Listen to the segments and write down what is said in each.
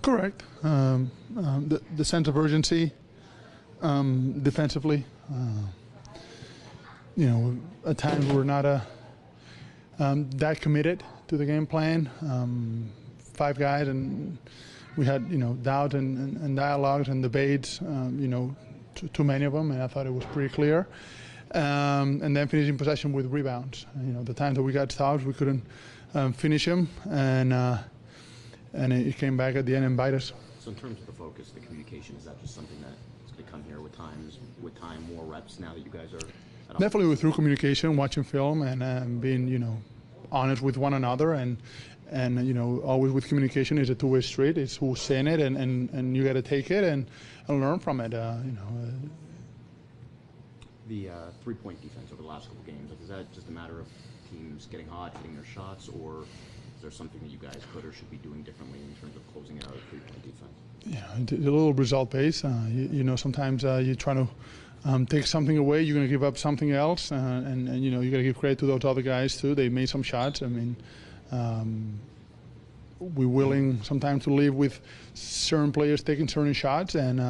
Correct. The sense of urgency defensively. At times we're not that committed to the game plan. 5 guys, and we had doubt and dialogues and debates. Too many of them, and I thought it was pretty clear. And then finishing possession with rebounds. The times that we got stops, we couldn't finish them, and it came back at the end and bite us. So in terms of the focus, the communication, is that just something that's going to come here with time, more reps now that you guys are? Definitely through communication, watching film, and being honest with one another, and always with communication is a two-way street. It's who's saying it, and you got to take it and learn from it. The 3-point defense over the last couple games, is that just a matter of teams getting hot, hitting their shots, or is there something that you guys could or should be doing differently in terms of closing it out of 3-point defense? Yeah, it's a little result-based. Sometimes you try to take something away, you're going to give up something else, and you got to give credit to those other guys too. They made some shots. I mean, we're willing sometimes to live with certain players taking certain shots, and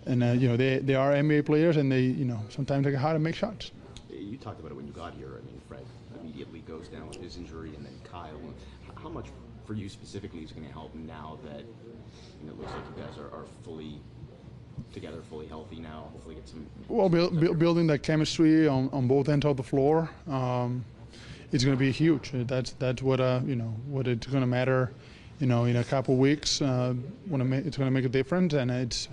they are NBA players, and they sometimes they get hard to make shots. You talked about it when you got here. I mean, Fred immediately goes down with his injury, and then Kyle. How much for you specifically is going to help now that it looks like you guys are fully together, fully healthy now? Hopefully get some. Well, building that chemistry on both ends of the floor, it's going to be huge. That's what what it's going to matter. In a couple of weeks, it's going to make a difference, and it's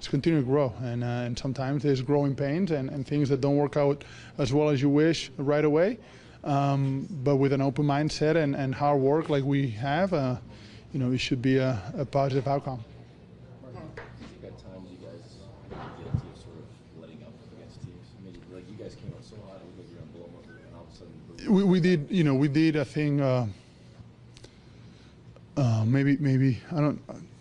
continuing to grow. And sometimes there's growing pains and things that don't work out as well as you wish right away. But with an open mindset and hard work like we have, it should be a positive outcome. You've got times you guys guilty of sort of letting up against teams. I mean, like you guys came out so hot, it was like you're on blow up, and all of a sudden. We did. I think maybe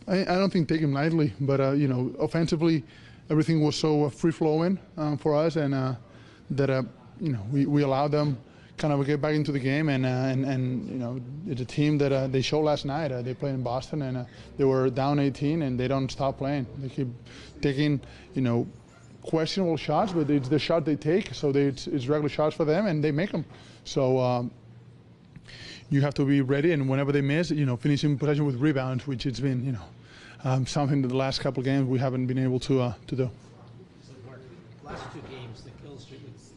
I don't think take him lightly, but offensively, everything was so free flowing for us, and that we allowed them kind of get back into the game, and it's a team that they showed last night. They played in Boston, and they were down 18, and they don't stop playing. They keep taking questionable shots, but it's the shot they take, so it's regular shots for them, and they make them. So you have to be ready, and whenever they miss, finishing possession with rebounds, which it's been something that the last couple of games we haven't been able to do. So Marc, last 2 games, the kill streak was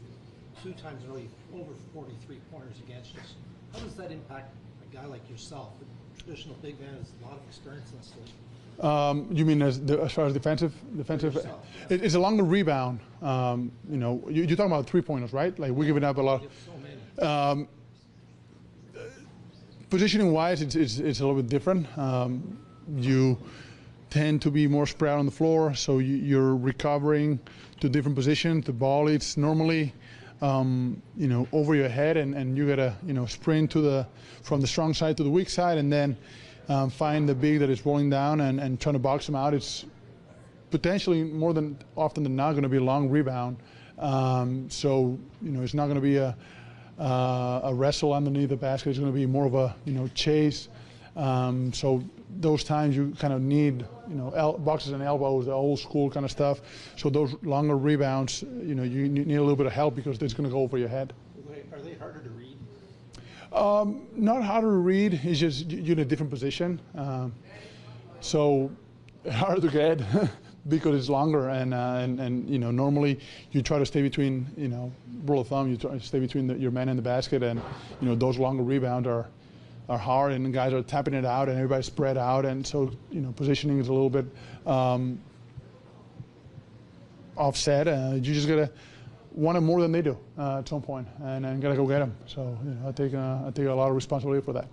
2 times in a row, over 43 pointers against us. How does that impact a guy like yourself, a traditional big man has a lot of experience in this league? You mean as far as defensive? It's a longer rebound. You're talking about 3-pointers, right? Like we're giving up a lot. So many. Positioning wise, it's a little bit different. You tend to be more spread out on the floor, so you're recovering to different positions. The ball is normally over your head, and you gotta sprint from the strong side to the weak side, and then find the big that is rolling down and trying to box them out. It's potentially more than often than not going to be a long rebound. So it's not going to be a wrestle underneath the basket. It's going to be more of a chase. So those times you kind of need boxes and elbows, the old school kind of stuff. So those longer rebounds, you need a little bit of help because it's going to go over your head. Are they harder to read? Not harder to read. It's just you're in a different position. So harder to get because it's longer, and normally you try to stay between, rule of thumb, you try to stay between your man and the basket, and those longer rebounds are hard, and the guys are tapping it out, and everybody's spread out, and so positioning is a little bit offset. You just gotta want it more than they do at some point, and gotta go get them. So I take a lot of responsibility for that.